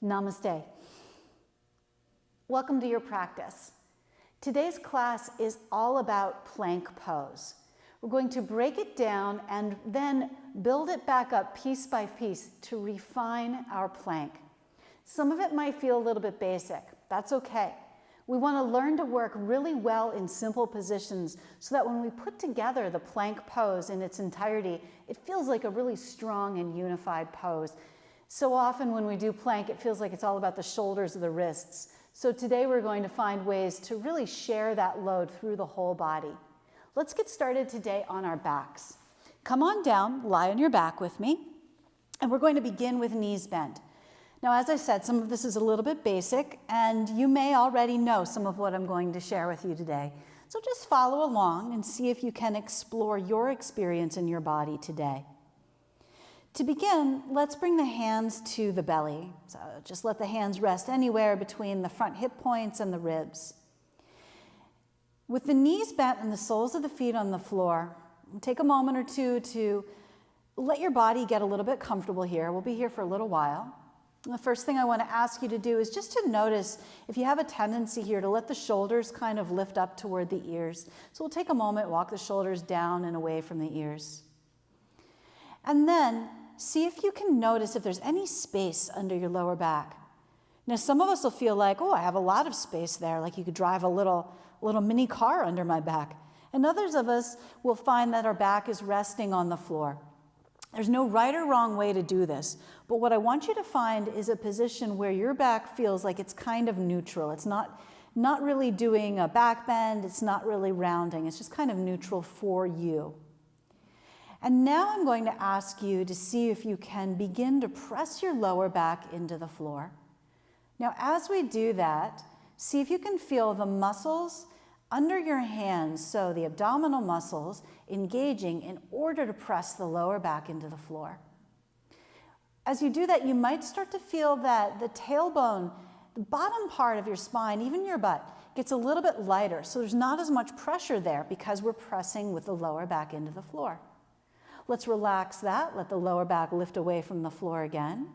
Namaste. Welcome to your practice. Today's class is all about plank pose. We're going to break it down and then build it back up piece by piece to refine our plank. Some of it might feel a little bit basic. That's okay. We want to learn to work really well in simple positions so that when we put together the plank pose in its entirety, it feels like a really strong and unified pose. So often when we do plank, it feels like it's all about the shoulders or the wrists. So today we're going to find ways to really share that load through the whole body. Let's get started today on our backs. Come on down, lie on your back with me, and we're going to begin with knees bent. Now, as I said, some of this is a little bit basic, and you may already know some of what I'm going to share with you today. So just follow along and see if you can explore your experience in your body today. To begin, let's bring the hands to the belly. So just let the hands rest anywhere between the front hip points and the ribs. With the knees bent and the soles of the feet on the floor, take a moment or two to let your body get a little bit comfortable here. We'll be here for a little while. The first thing I want to ask you to do is just to notice if you have a tendency here to let the shoulders kind of lift up toward the ears. So we'll take a moment, walk the shoulders down and away from the ears. And then see if you can notice if there's any space under your lower back. Now, some of us will feel like, oh, I have a lot of space there, like you could drive a little mini car under my back. And others of us will find that our back is resting on the floor. There's no right or wrong way to do this, but what I want you to find is a position where your back feels like it's kind of neutral. It's not really doing a back bend, it's not really rounding, it's just kind of neutral for you. And now I'm going to ask you to see if you can begin to press your lower back into the floor. Now, as we do that, see if you can feel the muscles under your hands, so the abdominal muscles engaging in order to press the lower back into the floor. As you do that, you might start to feel that the tailbone, the bottom part of your spine, even your butt, gets a little bit lighter. So there's not as much pressure there because we're pressing with the lower back into the floor. Let's relax that, let the lower back lift away from the floor again.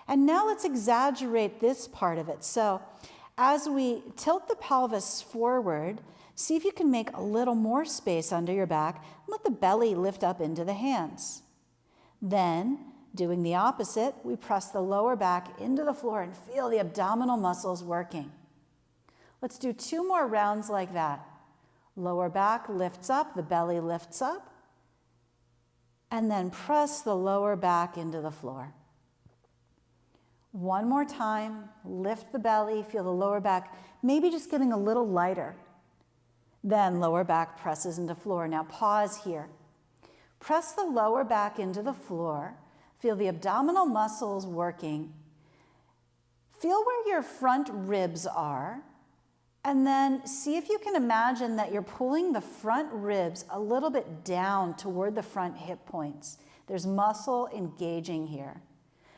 And now let's exaggerate this part of it. So as we tilt the pelvis forward, see if you can make a little more space under your back and let the belly lift up into the hands. Then, doing the opposite, we press the lower back into the floor and feel the abdominal muscles working. Let's do 2 more rounds like that. Lower back lifts up, the belly lifts up. And then press the lower back into the floor. 1 more time, lift the belly, feel the lower back, maybe just getting a little lighter. Then lower back presses into floor. Now pause here. Press the lower back into the floor, feel the abdominal muscles working. Feel where your front ribs are. And then see if you can imagine that you're pulling the front ribs a little bit down toward the front hip points. There's muscle engaging here.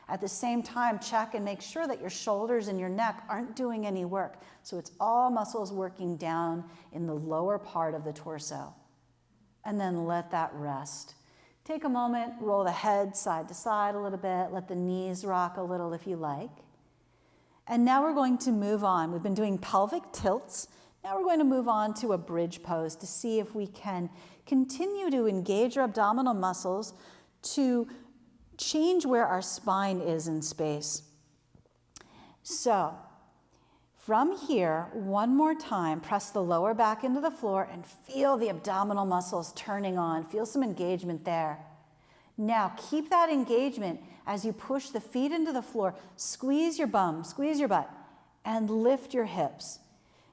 At the same time, check and make sure that your shoulders and your neck aren't doing any work. So it's all muscles working down in the lower part of the torso. And then let that rest. Take a moment, roll the head side to side a little bit, let the knees rock a little if you like. And now we're going to move on. We've been doing pelvic tilts. Now we're going to move on to a bridge pose to see if we can continue to engage our abdominal muscles to change where our spine is in space. So from here, 1 more time, press the lower back into the floor and feel the abdominal muscles turning on. Feel some engagement there. Now keep that engagement as you push the feet into the floor. Squeeze your bum, squeeze your butt, and lift your hips.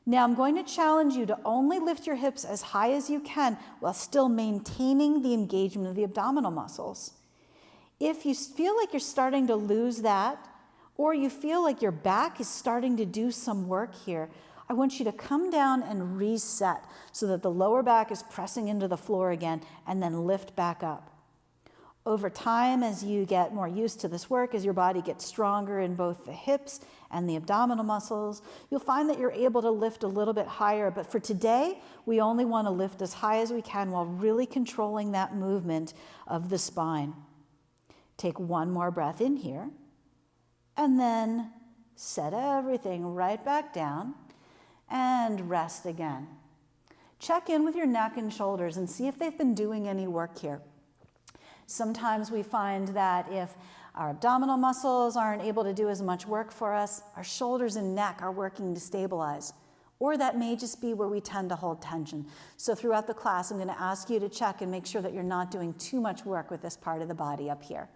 Now I'm going to challenge you to only lift your hips as high as you can while still maintaining the engagement of the abdominal muscles. If you feel like you're starting to lose that, or you feel like your back is starting to do some work here, I want you to come down and reset so that the lower back is pressing into the floor again, and then lift back up. Over time, as you get more used to this work, as your body gets stronger in both the hips and the abdominal muscles, you'll find that you're able to lift a little bit higher. But for today, we only want to lift as high as we can while really controlling that movement of the spine. Take 1 more breath in here, and then set everything right back down, and rest again. Check in with your neck and shoulders and see if they've been doing any work here. Sometimes we find that if our abdominal muscles aren't able to do as much work for us, our shoulders and neck are working to stabilize. Or that may just be where we tend to hold tension. So throughout the class, I'm going to ask you to check and make sure that you're not doing too much work with this part of the body up here.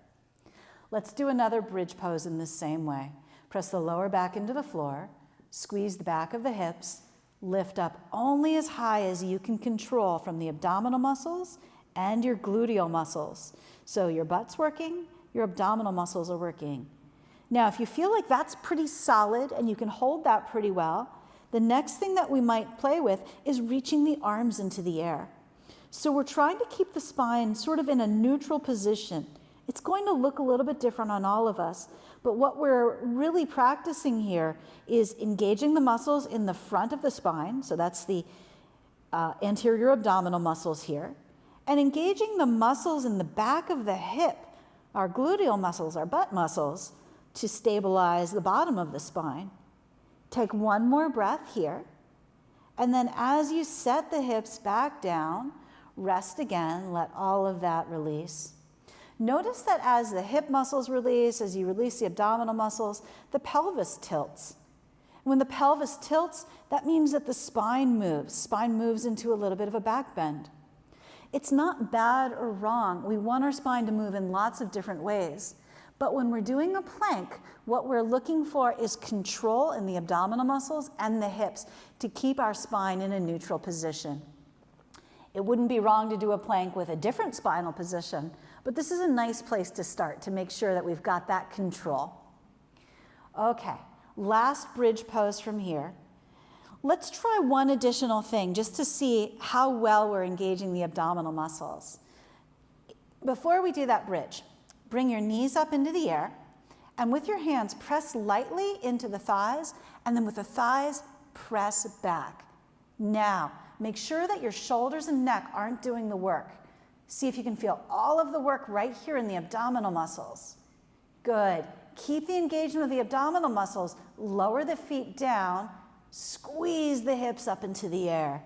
Let's do another bridge pose in the same way. Press the lower back into the floor, squeeze the back of the hips, lift up only as high as you can control from the abdominal muscles and your gluteal muscles. So your butt's working, your abdominal muscles are working. Now, if you feel like that's pretty solid and you can hold that pretty well, the next thing that we might play with is reaching the arms into the air. So we're trying to keep the spine sort of in a neutral position. It's going to look a little bit different on all of us, but what we're really practicing here is engaging the muscles in the front of the spine, so that's the anterior abdominal muscles here, and engaging the muscles in the back of the hip, our gluteal muscles, our butt muscles, to stabilize the bottom of the spine. Take one more breath here, and then as you set the hips back down, rest again, let all of that release. Notice that as the hip muscles release, as you release the abdominal muscles, the pelvis tilts. When the pelvis tilts, that means that the spine moves. Spine moves into a little bit of a back bend. It's not bad or wrong. We want our spine to move in lots of different ways. But when we're doing a plank, what we're looking for is control in the abdominal muscles and the hips to keep our spine in a neutral position. It wouldn't be wrong to do a plank with a different spinal position, but this is a nice place to start to make sure that we've got that control. Okay, last bridge pose from here. Let's try one additional thing just to see how well we're engaging the abdominal muscles. Before we do that bridge, bring your knees up into the air, and with your hands, press lightly into the thighs, and then with the thighs, press back. Now, make sure that your shoulders and neck aren't doing the work. See if you can feel all of the work right here in the abdominal muscles. Good. Keep the engagement of the abdominal muscles. Lower the feet down. Squeeze the hips up into the air.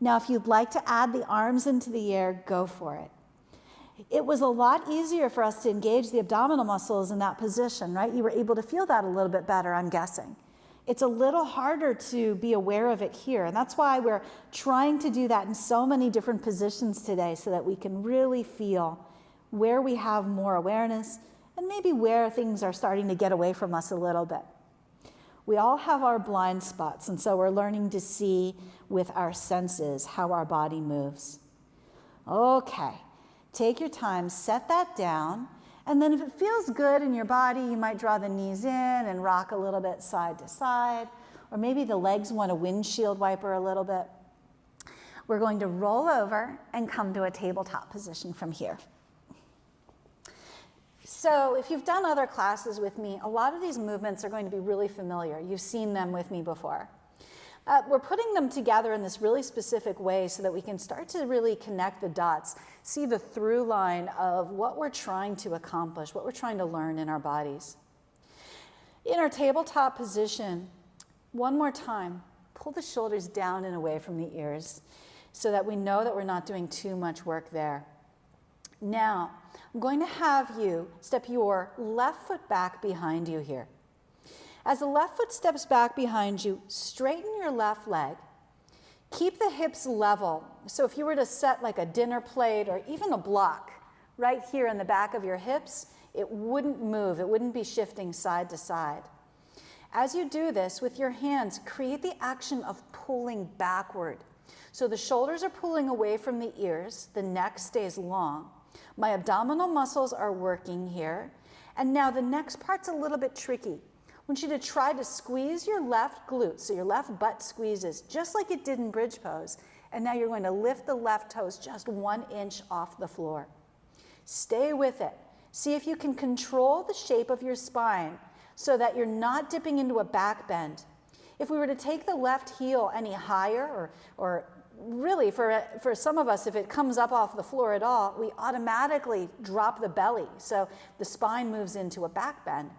Now, if you'd like to add the arms into the air, go for it. It was a lot easier for us to engage the abdominal muscles in that position, right? You were able to feel that a little bit better, I'm guessing. It's a little harder to be aware of it here, and that's why we're trying to do that in so many different positions today so that we can really feel where we have more awareness and maybe where things are starting to get away from us a little bit. We all have our blind spots, and so we're learning to see with our senses how our body moves. Okay, take your time, set that down, and then if it feels good in your body, you might draw the knees in and rock a little bit side to side, or maybe the legs want a windshield wiper a little bit. We're going to roll over and come to a tabletop position from here. So if you've done other classes with me, a lot of these movements are going to be really familiar. You've seen them with me before. We're putting them together in this really specific way so that we can start to really connect the dots, see the through line of what we're trying to accomplish, what we're trying to learn in our bodies. In our tabletop position, one more time, pull the shoulders down and away from the ears so that we know that we're not doing too much work there. Now, I'm going to have you step your left foot back behind you here. As the left foot steps back behind you, straighten your left leg. Keep the hips level. So if you were to set like a dinner plate or even a block right here in the back of your hips, it wouldn't move. It wouldn't be shifting side to side. As you do this with your hands, create the action of pulling backward. So the shoulders are pulling away from the ears. The neck stays long. My abdominal muscles are working here. And now the next part's a little bit tricky. I want you to try to squeeze your left glute, so your left butt squeezes, just like it did in bridge pose. And now you're going to lift the left toes just 1 inch off the floor. Stay with it. See if you can control the shape of your spine so that you're not dipping into a back bend. If we were to take the left heel any higher, or really for some of us, if it comes up off the floor at all, we automatically drop the belly. So the spine moves into a back bend.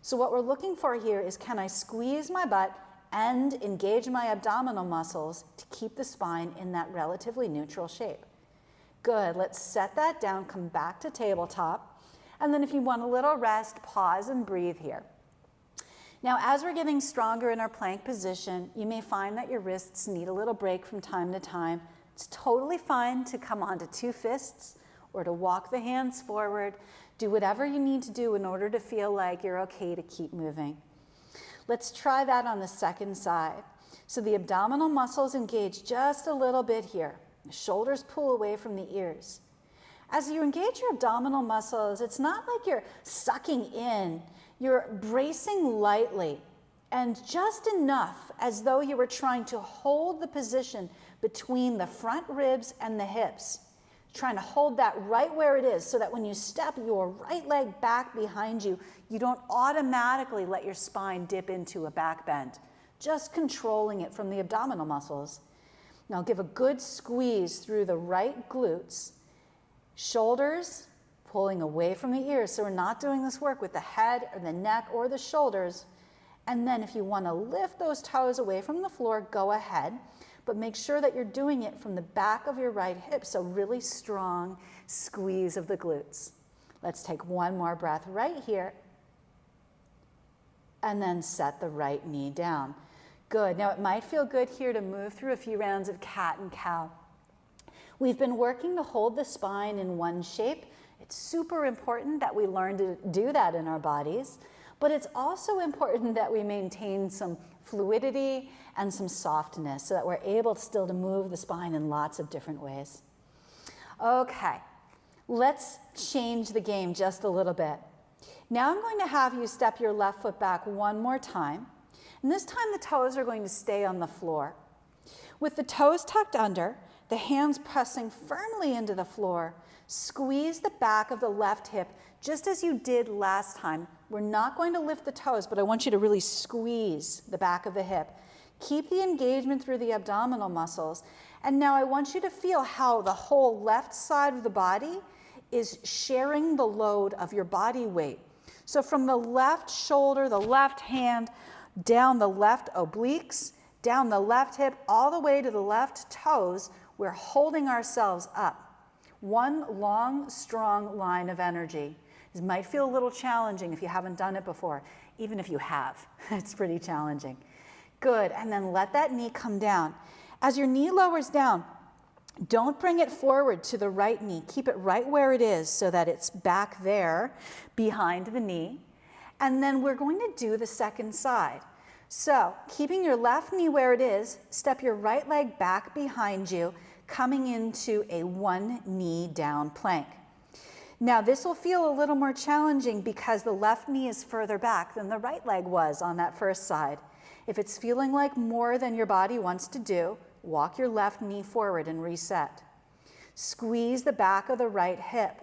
So what we're looking for here is, can I squeeze my butt and engage my abdominal muscles to keep the spine in that relatively neutral shape? Good, let's set that down, come back to tabletop, and then if you want a little rest, pause and breathe here. Now, as we're getting stronger in our plank position, you may find that your wrists need a little break from time to time. It's totally fine to come onto two fists or to walk the hands forward. Do whatever you need to do in order to feel like you're okay to keep moving. Let's try that on the second side. So the abdominal muscles engage just a little bit here. The shoulders pull away from the ears. As you engage your abdominal muscles, it's not like you're sucking in. You're bracing lightly and just enough as though you were trying to hold the position between the front ribs and the hips. Trying to hold that right where it is so that when you step your right leg back behind you, you don't automatically let your spine dip into a back bend. Just controlling it from the abdominal muscles. Now give a good squeeze through the right glutes. Shoulders pulling away from the ears, so we're not doing this work with the head or the neck or the shoulders. And then if you want to lift those toes away from the floor, go ahead. But make sure that you're doing it from the back of your right hip, so really strong squeeze of the glutes. Let's take one more breath right here, and then set the right knee down. Good. Now it might feel good here to move through a few rounds of cat and cow. We've been working to hold the spine in one shape. It's super important that we learn to do that in our bodies, but it's also important that we maintain some fluidity and some softness so that we're able still to move the spine in lots of different ways. Okay, let's change the game just a little bit. Now I'm going to have you step your left foot back one more time, and this time the toes are going to stay on the floor. With the toes tucked under, the hands pressing firmly into the floor, squeeze the back of the left hip just as you did last time. We're not going to lift the toes, but I want you to really squeeze the back of the hip. Keep the engagement through the abdominal muscles. And now I want you to feel how the whole left side of the body is sharing the load of your body weight. So from the left shoulder, the left hand, down the left obliques, down the left hip, all the way to the left toes, we're holding ourselves up. One long, strong line of energy. This might feel a little challenging if you haven't done it before. Even if you have, it's pretty challenging. Good, and then let that knee come down. As your knee lowers down, don't bring it forward to the right knee. Keep it right where it is so that it's back there behind the knee. And then we're going to do the second side. So keeping your left knee where it is, step your right leg back behind you, coming into a one knee down plank. Now this will feel a little more challenging because the left knee is further back than the right leg was on that first side. If it's feeling like more than your body wants to do, walk your left knee forward and reset. Squeeze the back of the right hip.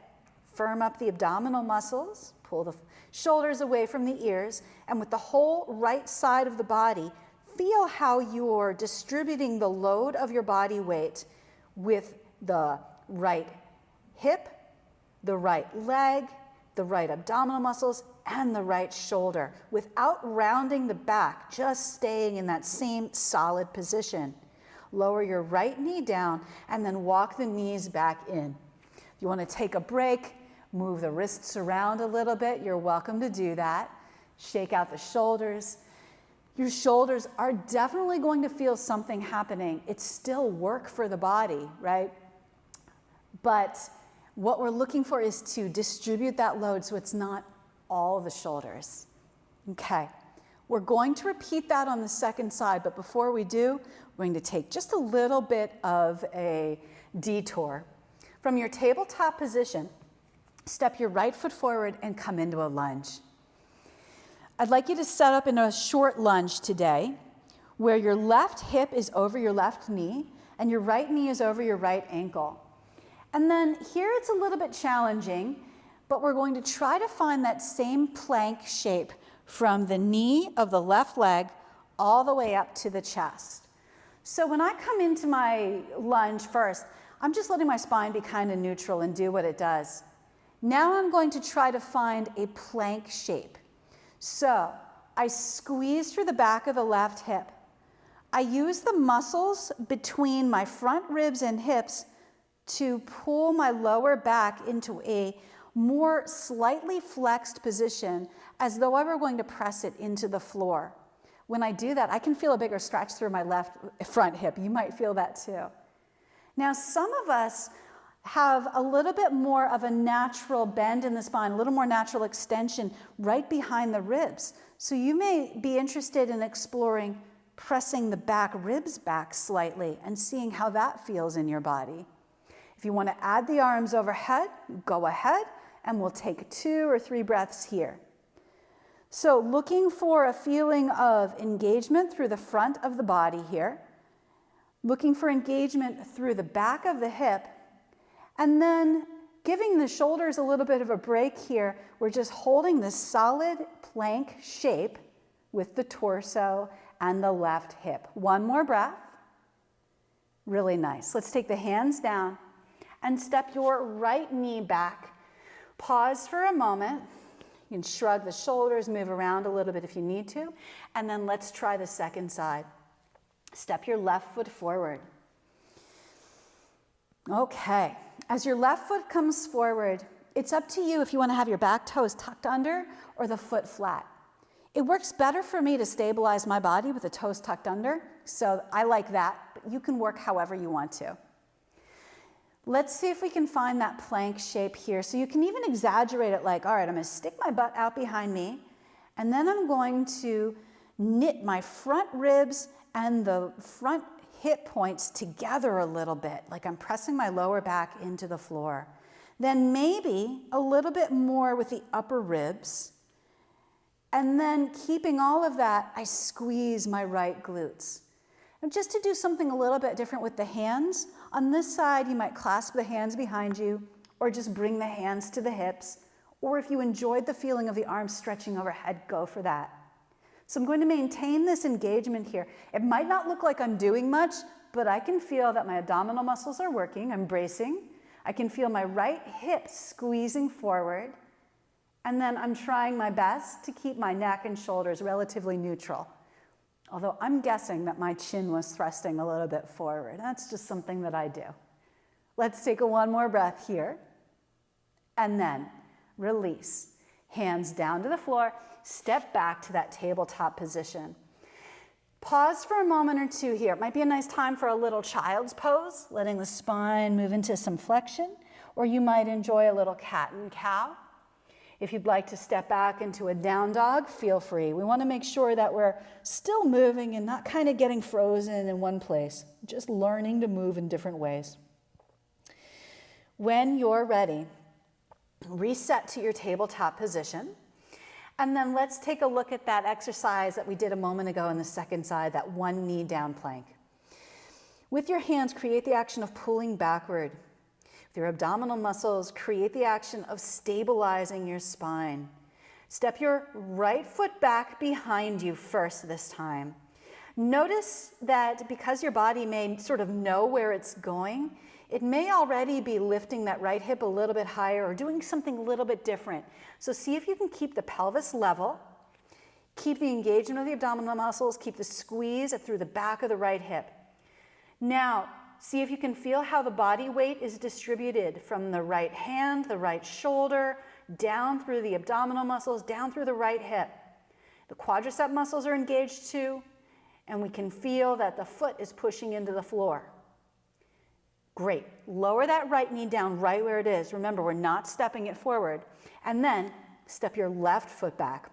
Firm up the abdominal muscles, pull the shoulders away from the ears, and with the whole right side of the body, feel how you're distributing the load of your body weight with the right hip, the right leg, the right abdominal muscles, and the right shoulder without rounding the back, just staying in that same solid position. Lower your right knee down and then walk the knees back in. If you want to take a break, move the wrists around a little bit, you're welcome to do that. Shake out the shoulders. Your shoulders are definitely going to feel something happening. It's still work for the body, right? But what we're looking for is to distribute that load so it's not all the shoulders. Okay, we're going to repeat that on the second side, but before we do, we're going to take just a little bit of a detour. From your tabletop position, step your right foot forward and come into a lunge. I'd like you to set up in a short lunge today where your left hip is over your left knee and your right knee is over your right ankle. And then here it's a little bit challenging, but we're going to try to find that same plank shape from the knee of the left leg all the way up to the chest. So when I come into my lunge first, I'm just letting my spine be kind of neutral and do what it does. Now I'm going to try to find a plank shape. So I squeeze through the back of the left hip. I use the muscles between my front ribs and hips to pull my lower back into a more slightly flexed position, as though I were going to press it into the floor. When I do that, I can feel a bigger stretch through my left front hip. You might feel that too. Now, some of us have a little bit more of a natural bend in the spine, a little more natural extension right behind the ribs. So you may be interested in exploring pressing the back ribs back slightly and seeing how that feels in your body. If you want to add the arms overhead, go ahead, and we'll take 2 or 3 breaths here. So looking for a feeling of engagement through the front of the body here, looking for engagement through the back of the hip, and then giving the shoulders a little bit of a break here. We're just holding this solid plank shape with the torso and the left hip. One more breath. Really nice. Let's take the hands down and step your right knee back. Pause for a moment. You can shrug the shoulders, move around a little bit if you need to, and then let's try the second side. Step your left foot forward. Okay, as your left foot comes forward, it's up to you if you want to have your back toes tucked under or the foot flat. It works better for me to stabilize my body with the toes tucked under, so I like that, but you can work however you want to. Let's see if we can find that plank shape here. So you can even exaggerate it like, all right, I'm going to stick my butt out behind me, and then I'm going to knit my front ribs and the front hip points together a little bit, like I'm pressing my lower back into the floor. Then maybe a little bit more with the upper ribs. And then keeping all of that, I squeeze my right glutes. And just to do something a little bit different with the hands, on this side, you might clasp the hands behind you, or just bring the hands to the hips. Or if you enjoyed the feeling of the arms stretching overhead, go for that. So I'm going to maintain this engagement here. It might not look like I'm doing much, but I can feel that my abdominal muscles are working. I'm bracing. I can feel my right hip squeezing forward. And then I'm trying my best to keep my neck and shoulders relatively neutral. Although I'm guessing that my chin was thrusting a little bit forward. That's just something that I do. Let's take one more breath here. And then release. Hands down to the floor. Step back to that tabletop position. Pause for a moment or two here. It might be a nice time for a little child's pose, letting the spine move into some flexion. Or you might enjoy a little cat and cow. If you'd like to step back into a down dog, feel free. We want to make sure that we're still moving and not kind of getting frozen in one place, just learning to move in different ways. When you're ready, reset to your tabletop position, and then let's take a look at that exercise that we did a moment ago on the second side, that one knee down plank. With your hands, create the action of pulling backward. Your abdominal muscles, create the action of stabilizing your spine. Step your right foot back behind you first this time. Notice that because your body may sort of know where it's going, it may already be lifting that right hip a little bit higher or doing something a little bit different. So see if you can keep the pelvis level, keep the engagement of the abdominal muscles, keep the squeeze through the back of the right hip. Now, see if you can feel how the body weight is distributed from the right hand, the right shoulder, down through the abdominal muscles, down through the right hip. The quadricep muscles are engaged too, and we can feel that the foot is pushing into the floor. Great. Lower that right knee down right where it is. Remember, we're not stepping it forward. And then step your left foot back.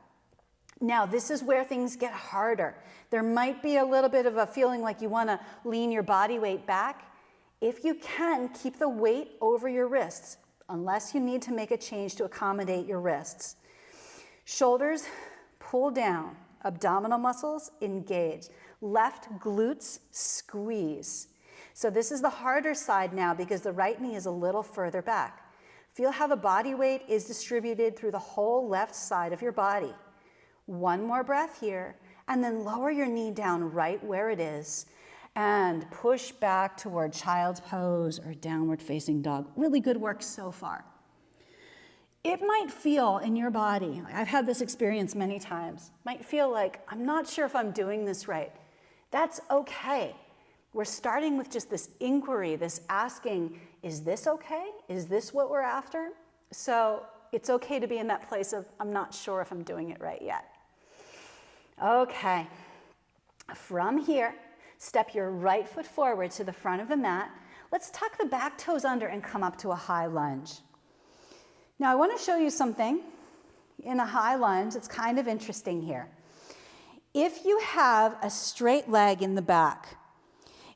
Now, this is where things get harder. There might be a little bit of a feeling like you want to lean your body weight back. If you can, keep the weight over your wrists, unless you need to make a change to accommodate your wrists. Shoulders pull down, abdominal muscles engage, left glutes squeeze. So this is the harder side now because the right knee is a little further back. Feel how the body weight is distributed through the whole left side of your body. One more breath here, and then lower your knee down right where it is and push back toward child's pose or downward facing dog. Really good work so far. it might feel in your body, I've had this experience many times, might feel like, I'm not sure if I'm doing this right. That's okay. We're starting with just this inquiry, this asking, is this okay? Is this what we're after? So it's okay to be in that place of, I'm not sure if I'm doing it right yet. Okay, from here, step your right foot forward to the front of the mat. Let's tuck the back toes under and come up to a high lunge. Now I want to show you something in a high lunge. It's kind of interesting here. If you have a straight leg in the back,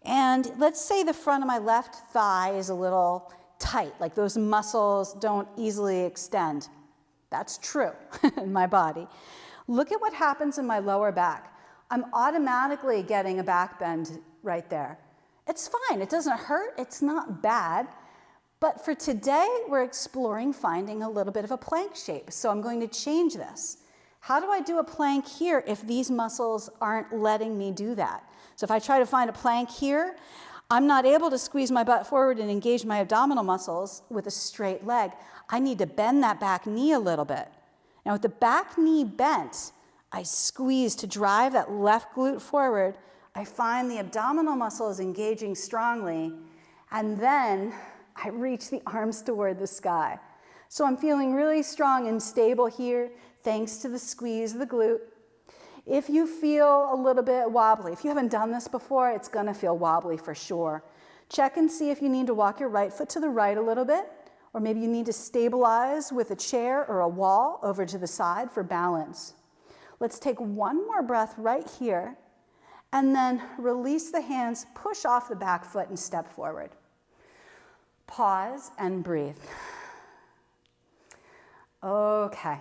and let's say the front of my left thigh is a little tight, like those muscles don't easily extend. That's true in my body. Look at what happens in my lower back. I'm automatically getting a back bend right there. It's fine, it doesn't hurt, it's not bad. But for today, we're exploring finding a little bit of a plank shape. So I'm going to change this. How do I do a plank here if these muscles aren't letting me do that? So if I try to find a plank here, I'm not able to squeeze my butt forward and engage my abdominal muscles with a straight leg. I need to bend that back knee a little bit. Now with the back knee bent, I squeeze to drive that left glute forward. I find the abdominal muscles engaging strongly, and then I reach the arms toward the sky. So I'm feeling really strong and stable here, thanks to the squeeze of the glute. If you feel a little bit wobbly, if you haven't done this before, it's gonna feel wobbly for sure. Check and see if you need to walk your right foot to the right a little bit, or maybe you need to stabilize with a chair or a wall over to the side for balance. Let's take one more breath right here, and then release the hands, push off the back foot and step forward. Pause and breathe. Okay,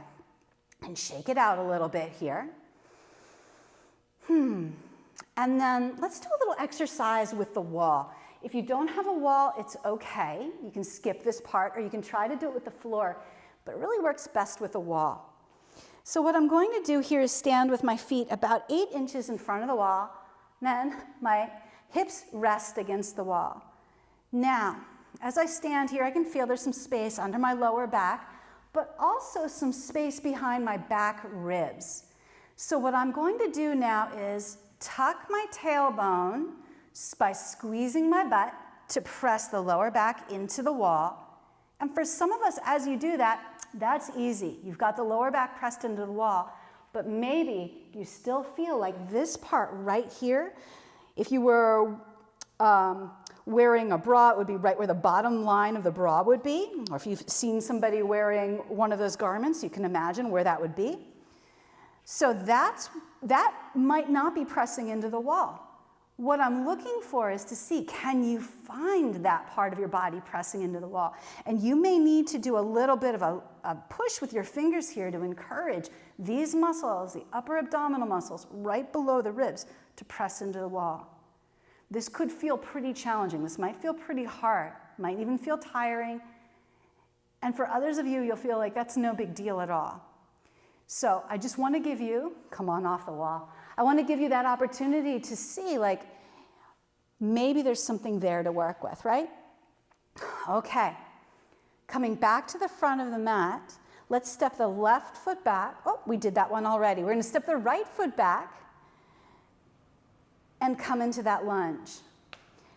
and shake it out a little bit here. And then let's do a little exercise with the wall. If you don't have a wall, it's okay. You can skip this part, or you can try to do it with the floor, but it really works best with a wall. So what I'm going to do here is stand with my feet about 8 inches in front of the wall, then my hips rest against the wall. Now, as I stand here, I can feel there's some space under my lower back, but also some space behind my back ribs. So what I'm going to do now is tuck my tailbone by squeezing my butt to press the lower back into the wall. And for some of us, as you do that, that's easy. You've got the lower back pressed into the wall, but maybe you still feel like this part right here, if you were wearing a bra, it would be right where the bottom line of the bra would be. Or if you've seen somebody wearing one of those garments, you can imagine where that would be. So that might not be pressing into the wall. What I'm looking for is to see, can you find that part of your body pressing into the wall? And you may need to do a little bit of a push with your fingers here to encourage these muscles, the upper abdominal muscles, right below the ribs, to press into the wall. This could feel pretty challenging. This might feel pretty hard, might even feel tiring. And for others of you, you'll feel like that's no big deal at all. So I just want to give you, come on off the wall, I want to give you that opportunity to see, like, maybe there's something there to work with, right? Okay, coming back to the front of the mat, let's step the left foot back. Oh, we did that one already. We're going to step the right foot back and come into that lunge.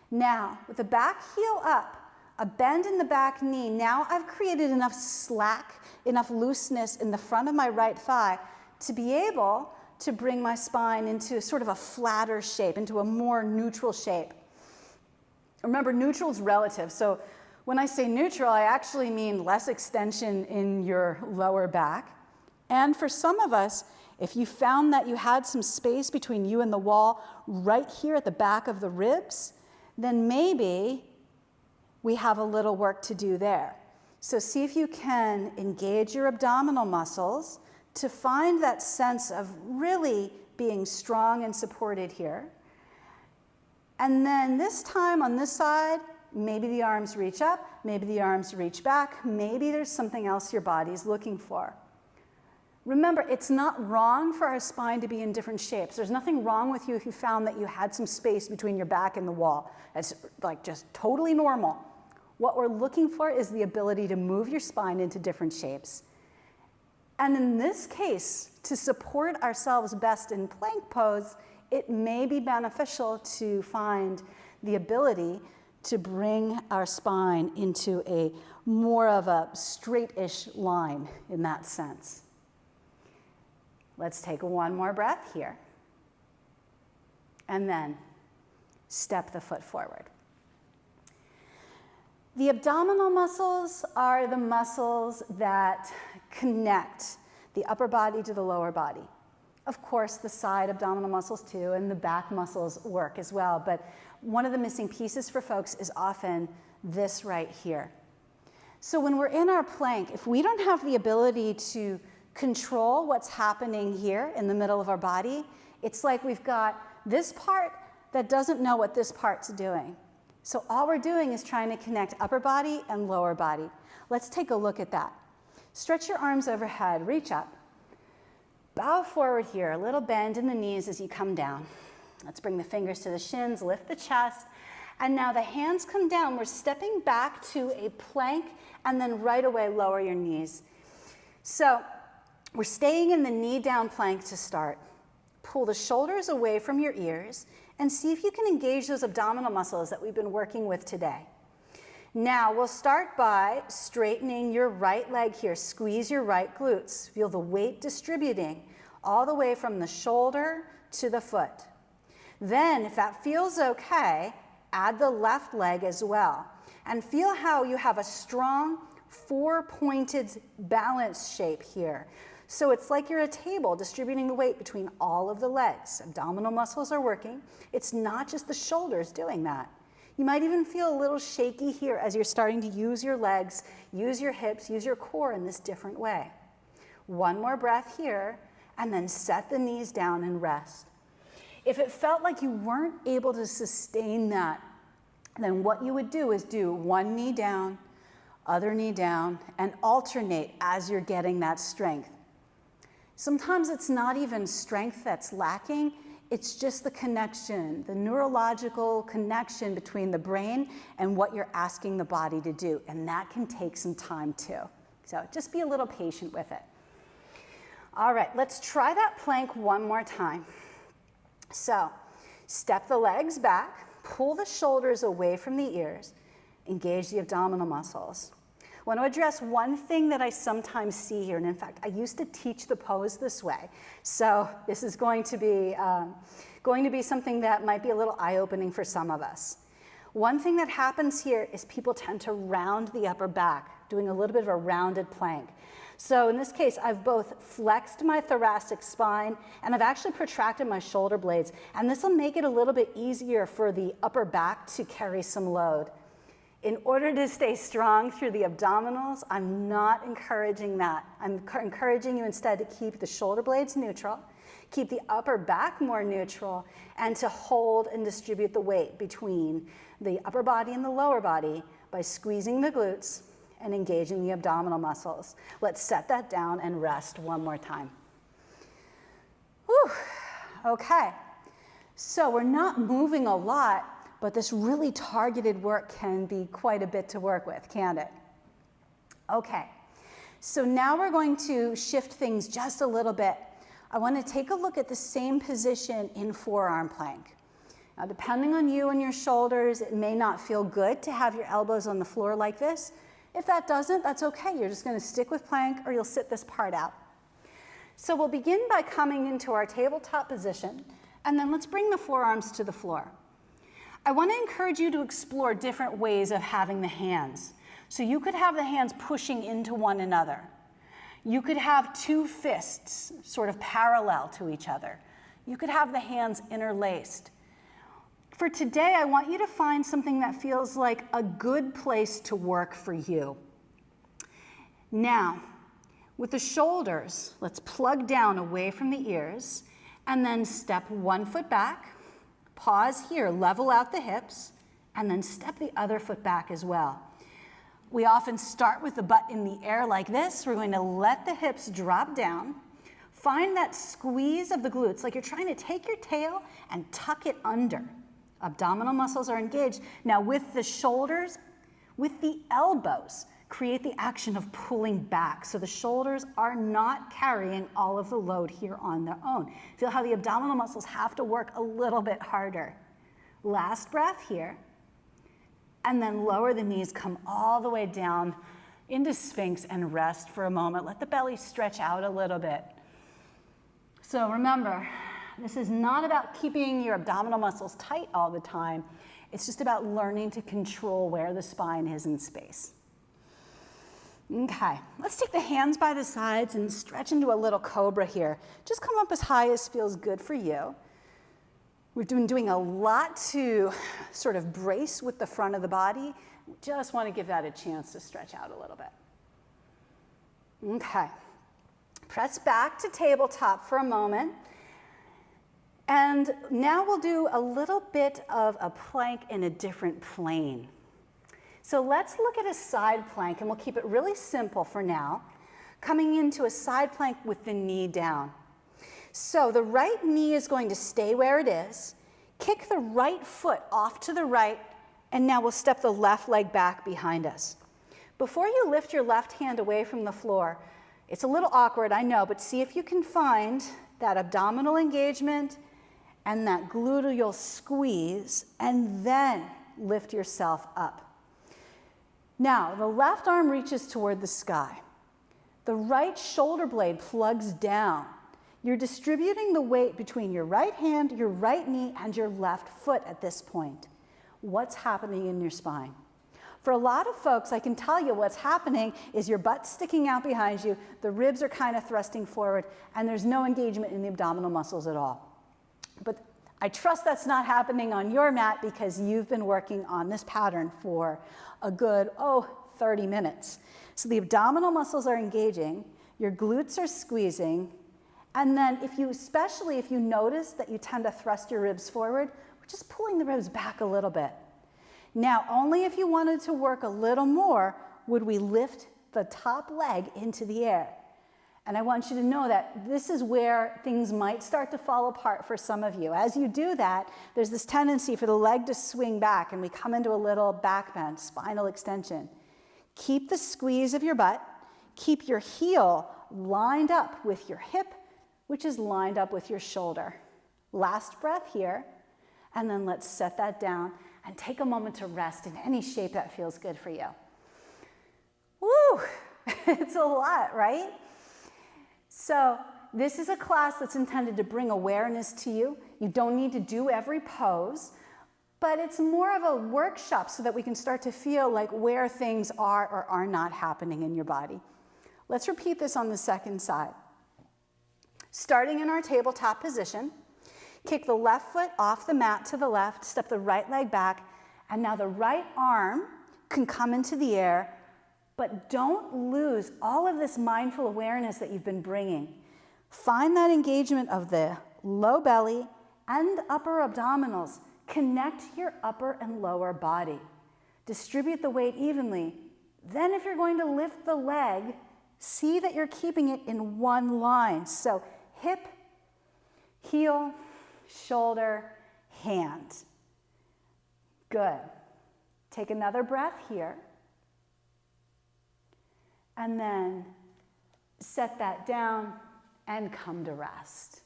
Now, with the back heel up, a bend in the back knee, now I've created enough slack, enough looseness in the front of my right thigh to be able to bring my spine into sort of a flatter shape, into a more neutral shape. Remember, neutral is relative. So when I say neutral, I actually mean less extension in your lower back. And for some of us, if you found that you had some space between you and the wall right here at the back of the ribs, then maybe we have a little work to do there. So see if you can engage your abdominal muscles to find that sense of really being strong and supported here. And then this time on this side, maybe the arms reach up, maybe the arms reach back, maybe there's something else your body's looking for. Remember, it's not wrong for our spine to be in different shapes. There's nothing wrong with you if you found that you had some space between your back and the wall. It's like just totally normal. What we're looking for is the ability to move your spine into different shapes. And in this case, to support ourselves best in plank pose, it may be beneficial to find the ability to bring our spine into a more of a straight-ish line in that sense. Let's take one more breath here. And then step the foot forward. The abdominal muscles are the muscles that connect the upper body to the lower body. Of course, the side abdominal muscles too, and the back muscles work as well, but one of the missing pieces for folks is often this right here. So when we're in our plank, if we don't have the ability to control what's happening here in the middle of our body, it's like we've got this part that doesn't know what this part's doing. So all we're doing is trying to connect upper body and lower body. Let's take a look at that. Stretch your arms overhead, reach up. Bow forward here, a little bend in the knees as you come down. Let's bring the fingers to the shins, lift the chest, and now the hands come down. We're stepping back to a plank and then right away lower your knees. So we're staying in the knee down plank to start. Pull the shoulders away from your ears and see if you can engage those abdominal muscles that we've been working with today. Now we'll start by straightening your right leg here. Squeeze your right glutes. Feel the weight distributing all the way from the shoulder to the foot. Then, if that feels okay, add the left leg as well. And feel how you have a strong four-pointed balance shape here. So it's like you're a table distributing the weight between all of the legs. Abdominal muscles are working. It's not just the shoulders doing that. You might even feel a little shaky here as you're starting to use your legs, use your hips, use your core in this different way. One more breath here, and then set the knees down and rest. If it felt like you weren't able to sustain that, then what you would do is do one knee down, other knee down, and alternate as you're getting that strength. Sometimes it's not even strength that's lacking, it's just the connection, the neurological connection between the brain and what you're asking the body to do, and that can take some time too. So just be a little patient with it. All right, let's try that plank one more time. So step the legs back, pull the shoulders away from the ears, engage the abdominal muscles. I want to address one thing that I sometimes see here, and in fact, I used to teach the pose this way. So this is going to be something that might be a little eye-opening for some of us. One thing that happens here is people tend to round the upper back, doing a little bit of a rounded plank. So in this case, I've both flexed my thoracic spine and I've actually protracted my shoulder blades. And this will make it a little bit easier for the upper back to carry some load. In order to stay strong through the abdominals, I'm not encouraging that. I'm encouraging you instead to keep the shoulder blades neutral, keep the upper back more neutral, and to hold and distribute the weight between the upper body and the lower body by squeezing the glutes and engaging the abdominal muscles. Let's set that down and rest one more time. Whew. Okay, so we're not moving a lot, but this really targeted work can be quite a bit to work with, can't it? Okay, so now we're going to shift things just a little bit. I want to take a look at the same position in forearm plank. Now, depending on you and your shoulders, it may not feel good to have your elbows on the floor like this. If that doesn't, that's okay. You're just going to stick with plank or you'll sit this part out. So we'll begin by coming into our tabletop position, and then let's bring the forearms to the floor. I want to encourage you to explore different ways of having the hands. So you could have the hands pushing into one another. You could have two fists sort of parallel to each other. You could have the hands interlaced. For today, I want you to find something that feels like a good place to work for you. Now, with the shoulders, let's plug down away from the ears, and then step one foot back, pause here, level out the hips, and then step the other foot back as well. We often start with the butt in the air like this. We're going to let the hips drop down. Find that squeeze of the glutes, like you're trying to take your tail and tuck it under. Abdominal muscles are engaged. Now with the shoulders, With the elbows, create the action of pulling back so the shoulders are not carrying all of the load here on their own. Feel how the abdominal muscles have to work a little bit harder. Last breath here. And then lower the knees, come all the way down into Sphinx and rest for a moment. Let the belly stretch out a little bit. So remember, this is not about keeping your abdominal muscles tight all the time. It's just about learning to control where the spine is in space. Okay, let's take the hands by the sides and stretch into a little cobra here. Just come up as high as feels good for you. We've been doing a lot to sort of brace with the front of the body. We just want to give that a chance to stretch out a little bit. Okay, press back to tabletop for a moment. And now we'll do a little bit of a plank in a different plane. So let's look at a side plank, and we'll keep it really simple for now. Coming into a side plank with the knee down. So the right knee is going to stay where it is. Kick the right foot off to the right, and now we'll step the left leg back behind us. Before you lift your left hand away from the floor, it's a little awkward, I know, but see if you can find that abdominal engagement and that gluteal squeeze, and then lift yourself up. Now, the left arm reaches toward the sky. The right shoulder blade plugs down. You're distributing the weight between your right hand, your right knee, and your left foot at this point. What's happening in your spine? For a lot of folks, I can tell you what's happening is your butt sticking out behind you, the ribs are kind of thrusting forward, and there's no engagement in the abdominal muscles at all. But I trust that's not happening on your mat because you've been working on this pattern for a good, 30 minutes. So the abdominal muscles are engaging, your glutes are squeezing, and then especially if you notice that you tend to thrust your ribs forward, we're just pulling the ribs back a little bit. Now, only if you wanted to work a little more would we lift the top leg into the air. And I want you to know that this is where things might start to fall apart for some of you. As you do that, there's this tendency for the leg to swing back, and we come into a little back bend, spinal extension. Keep the squeeze of your butt. Keep your heel lined up with your hip, which is lined up with your shoulder. Last breath here, and then let's set that down and take a moment to rest in any shape that feels good for you. Woo! It's a lot, right? So this is a class that's intended to bring awareness to you. You don't need to do every pose, but it's more of a workshop so that we can start to feel like where things are or are not happening in your body. Let's repeat this on the second side. Starting in our tabletop position, kick the left foot off the mat to the left, step the right leg back, and now the right arm can come into the air, but don't lose all of this mindful awareness that you've been bringing. Find that engagement of the low belly and upper abdominals. Connect your upper and lower body. Distribute the weight evenly. Then if you're going to lift the leg, see that you're keeping it in one line. So hip, heel, shoulder, hand. Good. Take another breath here. And then set that down and come to rest.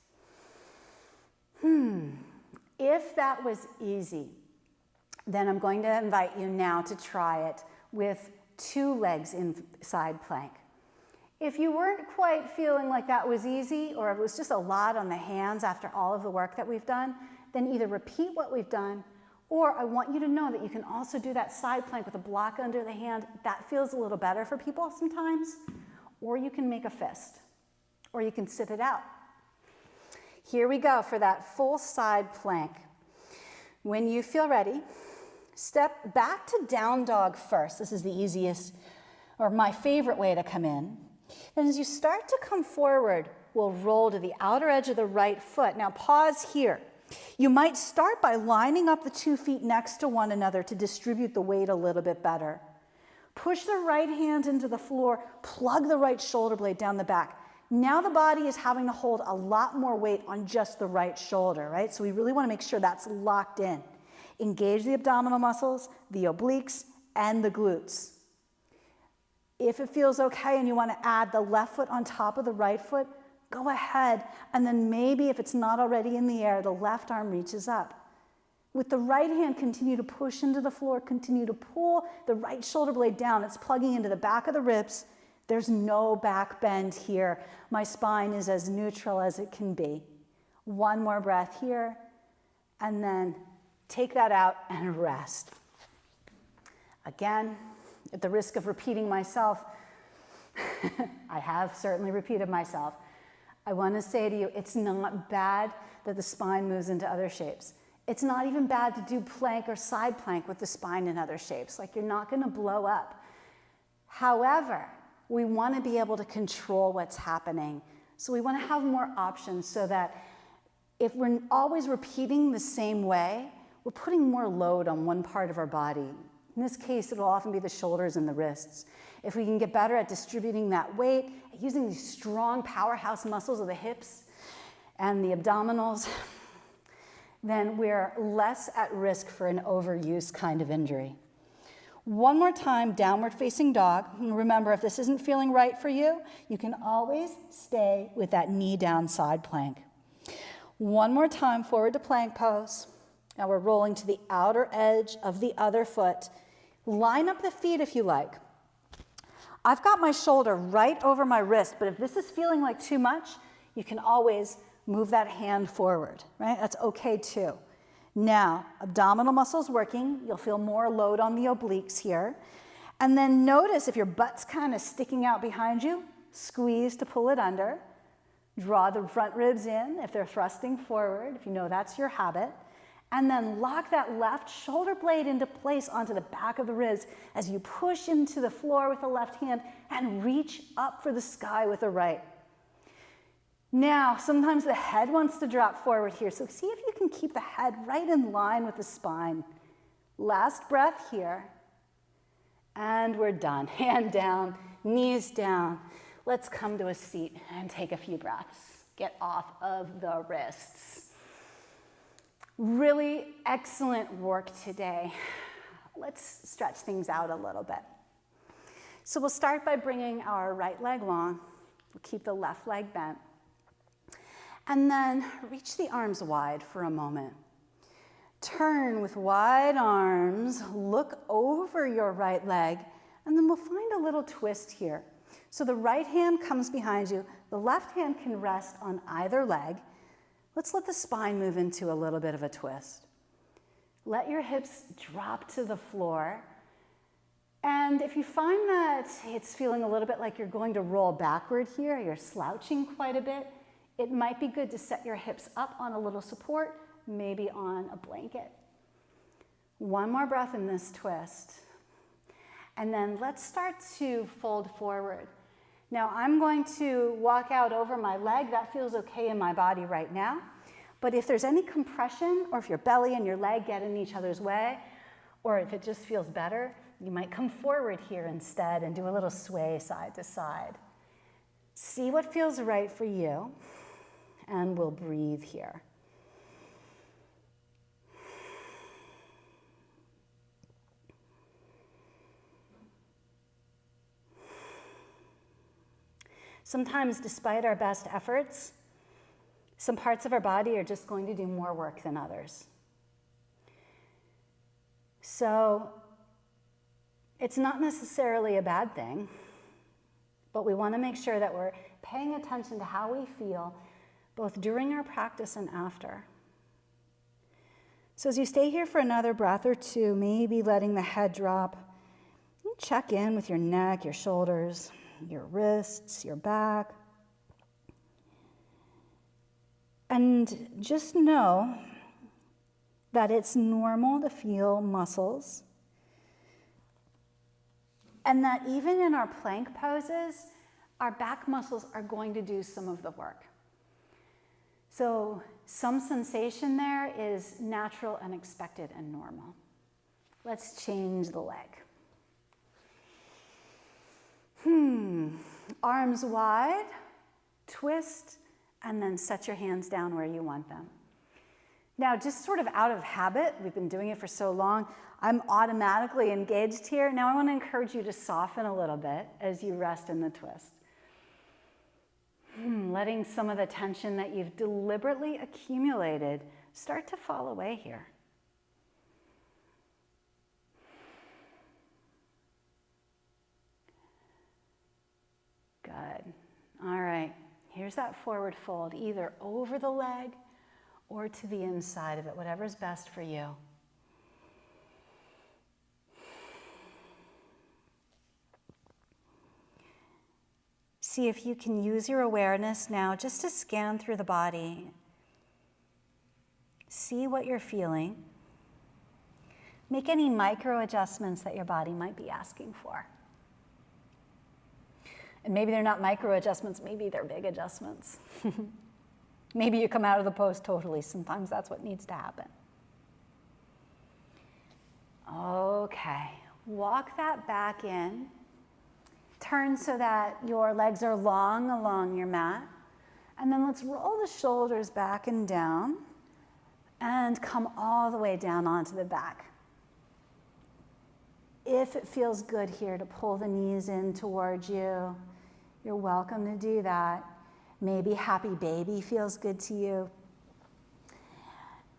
If that was easy, then I'm going to invite you now to try it with 2 legs in side plank. If you weren't quite feeling like that was easy, or if it was just a lot on the hands after all of the work that we've done, then either repeat what we've done, or I want you to know that you can also do that side plank with a block under the hand. That feels a little better for people sometimes. Or you can make a fist, or you can sit it out. Here we go for that full side plank. When you feel ready, step back to down dog first. This is the easiest, or my favorite way to come in. And as you start to come forward, we'll roll to the outer edge of the right foot. Now pause here. You might start by lining up the 2 feet next to one another to distribute the weight a little bit better. Push the right hand into the floor, plug the right shoulder blade down the back. Now the body is having to hold a lot more weight on just the right shoulder, right? So we really want to make sure that's locked in. Engage the abdominal muscles, the obliques, and the glutes. If it feels okay and you want to add the left foot on top of the right foot, go ahead. And then maybe if it's not already in the air, the left arm reaches up. With the right hand, continue to push into the floor, continue to pull the right shoulder blade down. It's plugging into the back of the ribs. There's no back bend here. My spine is as neutral as it can be. One more breath here, and then take that out and rest. Again, at the risk of repeating myself, I have certainly repeated myself. I want to say to you, it's not bad that the spine moves into other shapes. It's not even bad to do plank or side plank with the spine in other shapes. Like, you're not going to blow up. However, we want to be able to control what's happening. So we want to have more options so that if we're always repeating the same way, we're putting more load on one part of our body. In this case, it'll often be the shoulders and the wrists. If we can get better at distributing that weight, using these strong powerhouse muscles of the hips and the abdominals, then we're less at risk for an overuse kind of injury. One more time, downward facing dog. And remember, if this isn't feeling right for you, you can always stay with that knee down side plank. One more time, forward to plank pose. Now we're rolling to the outer edge of the other foot. Line up the feet if you like. I've got my shoulder right over my wrist, but if this is feeling like too much, you can always move that hand forward, right? That's okay too. Now, abdominal muscles working. You'll feel more load on the obliques here. And then notice if your butt's kind of sticking out behind you, squeeze to pull it under. Draw the front ribs in if they're thrusting forward, if you know that's your habit. And then lock that left shoulder blade into place onto the back of the ribs as you push into the floor with the left hand and reach up for the sky with the right. Now, sometimes the head wants to drop forward here, so see if you can keep the head right in line with the spine. Last breath here, and we're done. Hand down, knees down. Let's come to a seat and take a few breaths. Get off of the wrists. Really excellent work today. Let's stretch things out a little bit. So we'll start by bringing our right leg long. We'll keep the left leg bent. And then reach the arms wide for a moment. Turn with wide arms, look over your right leg, and then we'll find a little twist here. So the right hand comes behind you, the left hand can rest on either leg. Let's let the spine move into a little bit of a twist. Let your hips drop to the floor. And if you find that it's feeling a little bit like you're going to roll backward here, you're slouching quite a bit, it might be good to set your hips up on a little support, maybe on a blanket. One more breath in this twist. And then let's start to fold forward. Now I'm going to walk out over my leg. That feels okay in my body right now. But if there's any compression, or if your belly and your leg get in each other's way, or if it just feels better, you might come forward here instead and do a little sway side to side. See what feels right for you, and we'll breathe here. Sometimes, despite our best efforts, some parts of our body are just going to do more work than others. So it's not necessarily a bad thing, but we want to make sure that we're paying attention to how we feel both during our practice and after. So as you stay here for another breath or two, maybe letting the head drop, check in with your neck, your shoulders, your wrists, your back. And just know that it's normal to feel muscles, and that even in our plank poses, our back muscles are going to do some of the work. So some sensation there is natural and expected and normal. Let's change the leg. Arms wide, twist, and then set your hands down where you want them. Now, just sort of out of habit, we've been doing it for so long, I'm automatically engaged here. Now I want to encourage you to soften a little bit as you rest in the twist. Letting some of the tension that you've deliberately accumulated start to fall away here. Good. All right, here's that forward fold, either over the leg or to the inside of it, whatever's best for you. See if you can use your awareness now just to scan through the body. See what you're feeling. Make any micro adjustments that your body might be asking for. And maybe they're not micro adjustments, maybe they're big adjustments. Maybe you come out of the pose totally. Sometimes that's what needs to happen. Okay, walk that back in. Turn so that your legs are long along your mat. And then let's roll the shoulders back and down and come all the way down onto the back. If it feels good here to pull the knees in towards you, you're welcome to do that. Maybe happy baby feels good to you.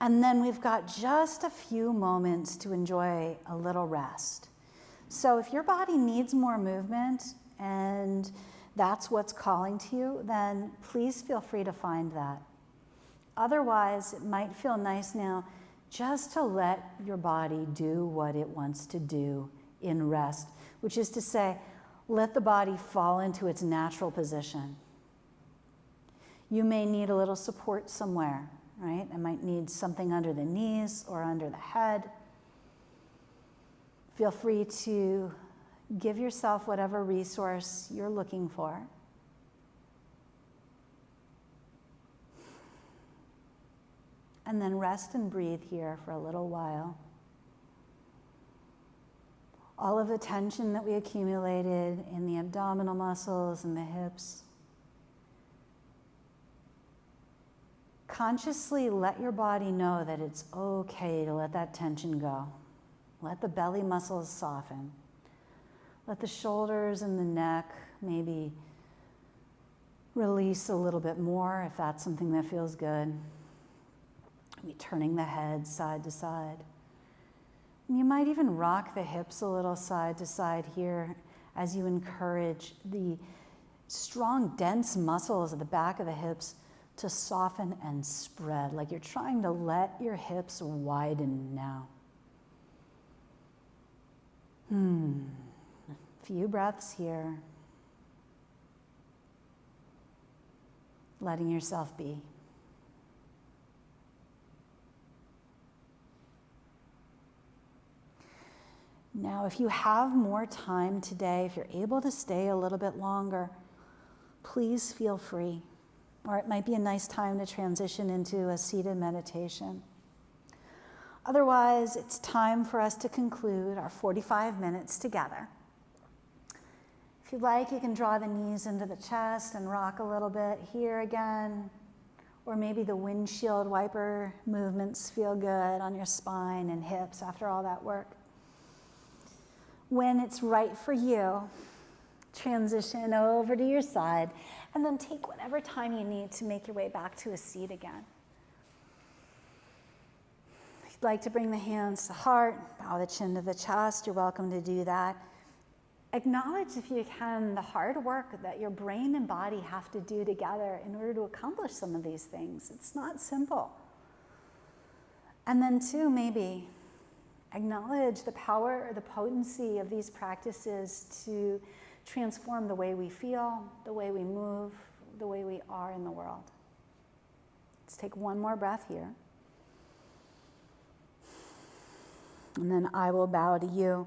And then we've got just a few moments to enjoy a little rest. So if your body needs more movement and that's what's calling to you, then please feel free to find that. Otherwise, it might feel nice now just to let your body do what it wants to do in rest, which is to say, let the body fall into its natural position. You may need a little support somewhere, right? I might need something under the knees or under the head. Feel free to give yourself whatever resource you're looking for. And then rest and breathe here for a little while. All of the tension that we accumulated in the abdominal muscles and the hips. Consciously let your body know that it's okay to let that tension go. Let the belly muscles soften. Let the shoulders and the neck maybe release a little bit more if that's something that feels good. Maybe turning the head side to side. And you might even rock the hips a little side to side here as you encourage the strong, dense muscles at the back of the hips to soften and spread, like you're trying to let your hips widen now. A few breaths here. Letting yourself be. Now, if you have more time today, if you're able to stay a little bit longer, please feel free. Or it might be a nice time to transition into a seated meditation. Otherwise, it's time for us to conclude our 45 minutes together. If you'd like, you can draw the knees into the chest and rock a little bit here again. Or maybe the windshield wiper movements feel good on your spine and hips after all that work. When it's right for you, transition over to your side and then take whatever time you need to make your way back to a seat again. If you'd like to bring the hands to heart, bow the chin to the chest, you're welcome to do that. Acknowledge, if you can, the hard work that your brain and body have to do together in order to accomplish some of these things. It's not simple. And then too, maybe acknowledge the power or the potency of these practices to transform the way we feel, the way we move, the way we are in the world. Let's take one more breath here. And then I will bow to you.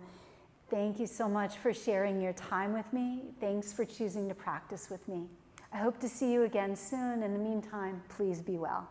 Thank you so much for sharing your time with me. Thanks for choosing to practice with me. I hope to see you again soon. In the meantime, please be well.